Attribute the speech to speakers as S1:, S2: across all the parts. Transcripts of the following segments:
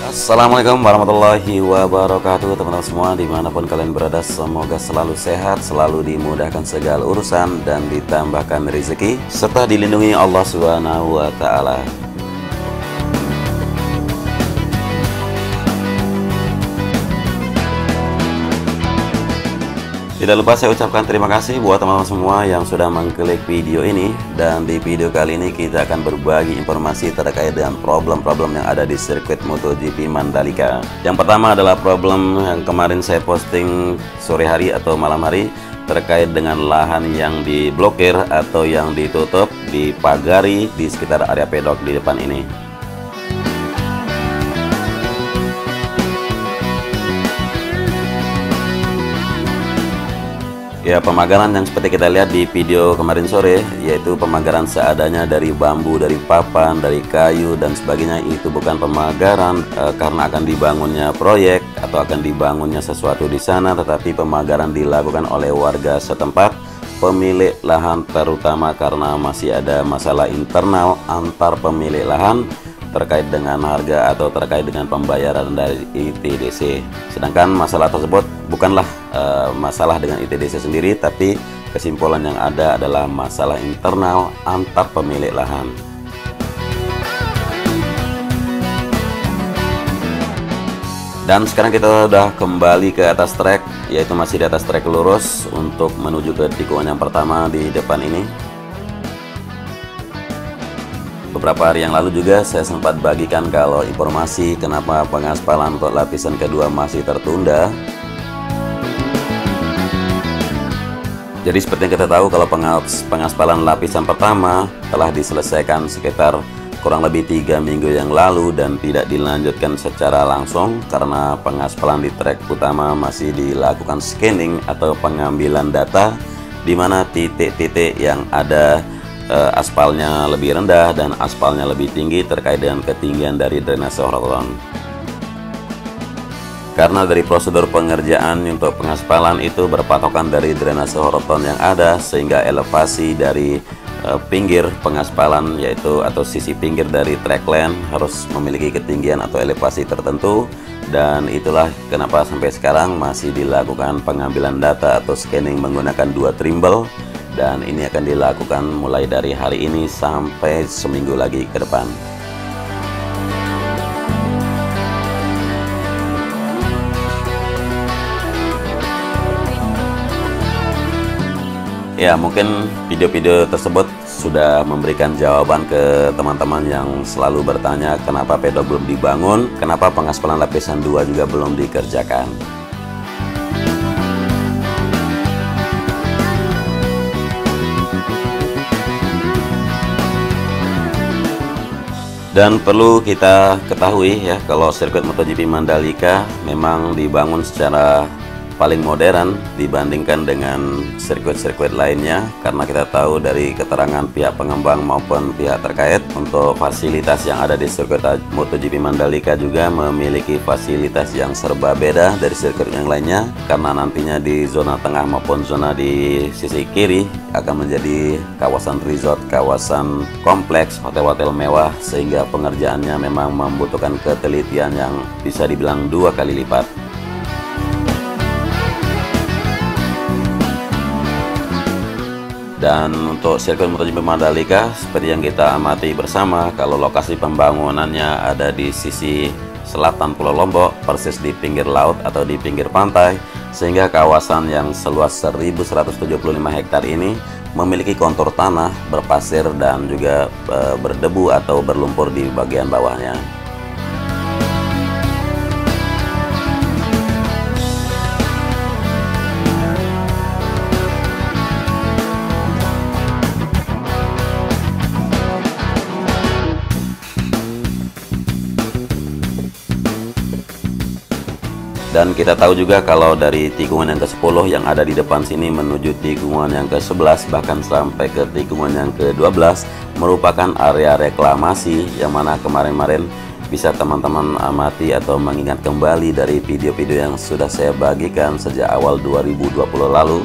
S1: Assalamualaikum warahmatullahi wabarakatuh, teman-teman semua dimanapun kalian berada. Semoga selalu sehat, selalu dimudahkan segala urusan, dan ditambahkan rezeki serta dilindungi Allah Subhanahu wa Ta'ala. Tidak lupa saya ucapkan terima kasih buat teman-teman semua yang sudah mengklik video ini. Dan di video kali ini kita akan berbagi informasi terkait dengan problem-problem yang ada di sirkuit MotoGP Mandalika. Yang pertama adalah problem yang kemarin saya posting sore hari atau malam hari, terkait dengan lahan yang diblokir atau yang ditutup, dipagari di sekitar area pedok di depan ini. Ya, pemagaran yang seperti kita lihat di video kemarin sore, yaitu pemagaran seadanya dari bambu, dari papan, dari kayu, dan sebagainya. Itu bukan pemagaran karena akan dibangunnya proyek atau akan dibangunnya sesuatu di sana, tetapi pemagaran dilakukan oleh warga setempat, pemilik lahan, terutama karena masih ada masalah internal antar pemilik lahan terkait dengan harga atau terkait dengan pembayaran dari ITDC. Sedangkan masalah tersebut bukanlah masalah dengan ITDC sendiri, tapi kesimpulan yang ada adalah masalah internal antar pemilik lahan. Dan sekarang kita sudah kembali ke atas trek, yaitu masih di atas trek lurus untuk menuju ke tikungan yang pertama di depan ini. Beberapa hari yang lalu juga saya sempat bagikan kalau informasi kenapa pengaspalan untuk lapisan kedua masih tertunda. Jadi seperti yang kita tahu, kalau pengaspalan lapisan pertama telah diselesaikan sekitar kurang lebih 3 minggu yang lalu dan tidak dilanjutkan secara langsung karena pengaspalan di trek utama masih dilakukan scanning atau pengambilan data, di mana titik-titik yang ada aspalnya lebih rendah dan aspalnya lebih tinggi terkait dengan ketinggian dari drainase horoton. Karena dari prosedur pengerjaan untuk pengaspalan itu berpatokan dari drainase horoton yang ada, sehingga elevasi dari pinggir pengaspalan yaitu atau sisi pinggir dari track lane harus memiliki ketinggian atau elevasi tertentu. Dan itulah kenapa sampai sekarang masih dilakukan pengambilan data atau scanning menggunakan 2 trimble. Dan ini akan dilakukan mulai dari hari ini sampai seminggu lagi ke depan. Ya, mungkin video-video tersebut sudah memberikan jawaban ke teman-teman yang selalu bertanya kenapa pedok belum dibangun, kenapa pengaspalan lapisan 2 juga belum dikerjakan. Dan perlu kita ketahui ya, kalau sirkuit MotoGP Mandalika memang dibangun secara paling modern dibandingkan dengan sirkuit-sirkuit lainnya, karena kita tahu dari keterangan pihak pengembang maupun pihak terkait untuk fasilitas yang ada di sirkuit MotoGP Mandalika juga memiliki fasilitas yang serba beda dari sirkuit yang lainnya, karena nantinya di zona tengah maupun zona di sisi kiri akan menjadi kawasan resort, kawasan kompleks, hotel-hotel mewah, sehingga pengerjaannya memang membutuhkan ketelitian yang bisa dibilang 2 kali lipat. Dan untuk sirkuit MotoGP Mandalika seperti yang kita amati bersama, kalau lokasi pembangunannya ada di sisi selatan Pulau Lombok, persis di pinggir laut atau di pinggir pantai, sehingga kawasan yang seluas 1175 hektar ini memiliki kontur tanah berpasir dan juga berdebu atau berlumpur di bagian bawahnya. Dan kita tahu juga kalau dari tikungan yang ke-10 yang ada di depan sini menuju tikungan yang ke-11 bahkan sampai ke tikungan yang ke-12 merupakan area reklamasi, yang mana kemarin-kemarin bisa teman-teman amati atau mengingat kembali dari video-video yang sudah saya bagikan sejak awal 2020 lalu.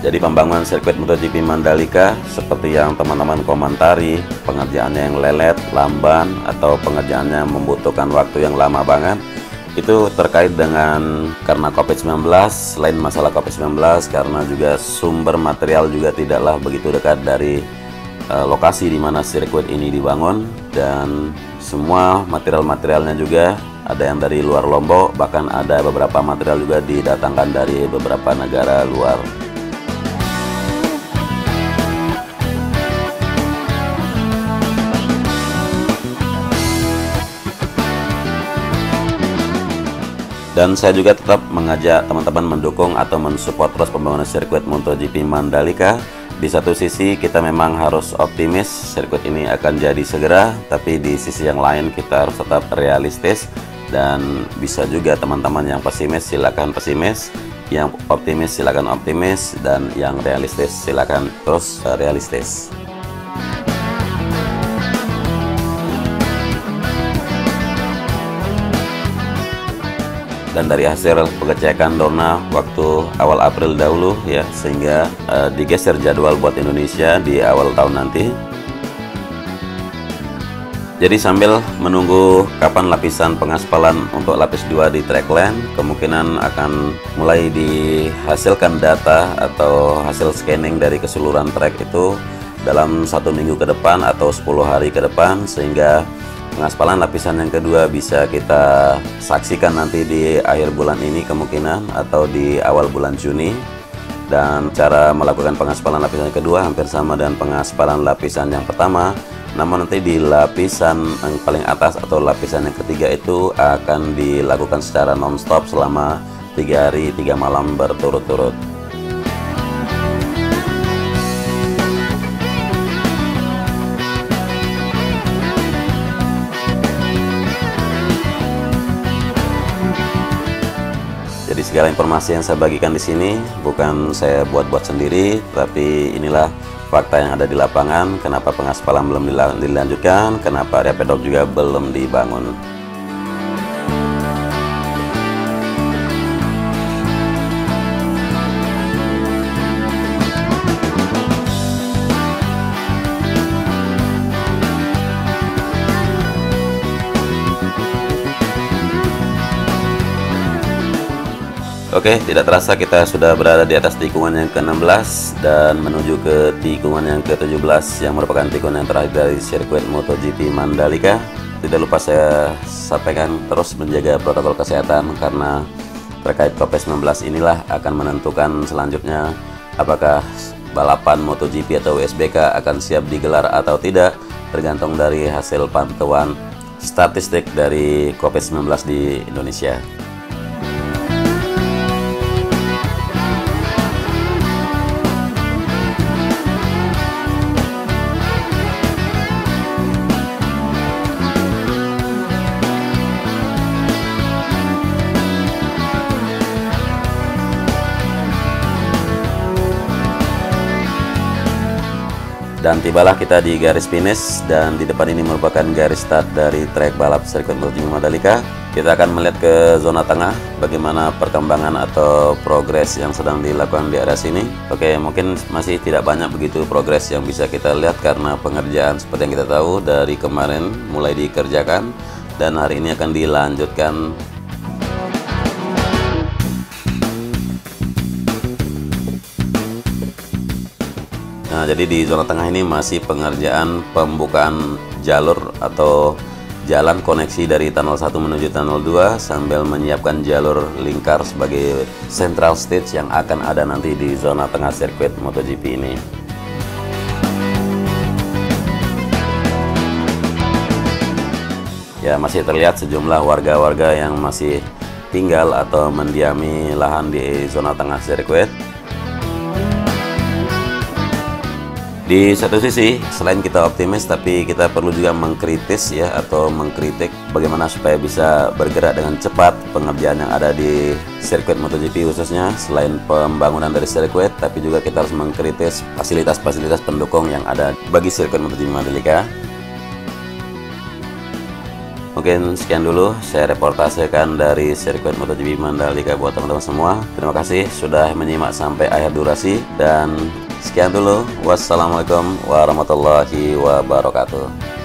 S1: Jadi pembangunan sirkuit MotoGP Mandalika seperti yang teman-teman komentari, pengerjaannya yang lelet, lamban, atau pengerjaannya membutuhkan waktu yang lama banget, itu terkait dengan karena COVID-19. Selain masalah COVID-19, karena juga sumber material juga tidaklah begitu dekat dari lokasi di mana sirkuit ini dibangun, dan semua material-materialnya juga ada yang dari luar Lombok, bahkan ada beberapa material juga didatangkan dari beberapa negara luar. Dan saya juga tetap mengajak teman-teman mendukung atau mensupport terus pembangunan sirkuit MotoGP Mandalika. Di satu sisi kita memang harus optimis sirkuit ini akan jadi segera, tapi di sisi yang lain kita harus tetap realistis. Dan bisa juga teman-teman yang pesimis silakan pesimis, yang optimis silakan optimis, dan yang realistis silakan terus realistis. Dan dari hasil pengecekan Dorna waktu awal April dahulu ya, sehingga digeser jadwal buat Indonesia di awal tahun nanti. Jadi sambil menunggu kapan lapisan pengaspalan untuk lapis 2 di trackland, kemungkinan akan mulai dihasilkan data atau hasil scanning dari keseluruhan track itu dalam 1 minggu ke depan atau 10 hari ke depan, sehingga pengaspalan lapisan yang kedua bisa kita saksikan nanti di akhir bulan ini kemungkinan, atau di awal bulan Juni. Dan cara melakukan pengaspalan lapisan yang kedua hampir sama dengan pengaspalan lapisan yang pertama, namun nanti di lapisan yang paling atas atau lapisan yang ketiga itu akan dilakukan secara non-stop selama 3 hari 3 malam berturut-turut. Jadi segala informasi yang saya bagikan di sini bukan saya buat-buat sendiri, tapi inilah fakta yang ada di lapangan. Kenapa pengaspalan belum dilanjutkan, kenapa area pedok juga belum dibangun. Oke, tidak terasa kita sudah berada di atas tikungan yang ke-16 dan menuju ke tikungan yang ke-17 yang merupakan tikungan yang terakhir dari sirkuit MotoGP Mandalika. Tidak lupa saya sampaikan terus menjaga protokol kesehatan, karena terkait COVID-19 inilah akan menentukan selanjutnya apakah balapan MotoGP atau WSBK akan siap digelar atau tidak, tergantung dari hasil pantauan statistik dari COVID-19 di Indonesia. Dan tibalah kita di garis finish, dan di depan ini merupakan garis start dari trek balap sirkuit MotoGP Mandalika. Kita akan melihat ke zona tengah bagaimana perkembangan atau progres yang sedang dilakukan di area sini. Oke, mungkin masih tidak banyak begitu progres yang bisa kita lihat karena pengerjaan seperti yang kita tahu dari kemarin mulai dikerjakan dan hari ini akan dilanjutkan. Nah, jadi di zona tengah ini masih pengerjaan pembukaan jalur atau jalan koneksi dari tunnel 1 menuju tunnel 2 sambil menyiapkan jalur lingkar sebagai central stage yang akan ada nanti di zona tengah sirkuit MotoGP ini. Ya, masih terlihat sejumlah warga-warga yang masih tinggal atau mendiami lahan di zona tengah sirkuit. Di satu sisi, selain kita optimis, tapi kita perlu juga mengkritis ya, atau mengkritik bagaimana supaya bisa bergerak dengan cepat pengerjaan yang ada di sirkuit MotoGP khususnya. Selain pembangunan dari sirkuit, tapi juga kita harus mengkritis fasilitas-fasilitas pendukung yang ada bagi sirkuit MotoGP Mandalika. Mungkin sekian dulu saya reportasekan dari sirkuit MotoGP Mandalika buat teman-teman semua. Terima kasih sudah menyimak sampai akhir durasi, dan sekian dulu. Wassalamualaikum warahmatullahi wabarakatuh.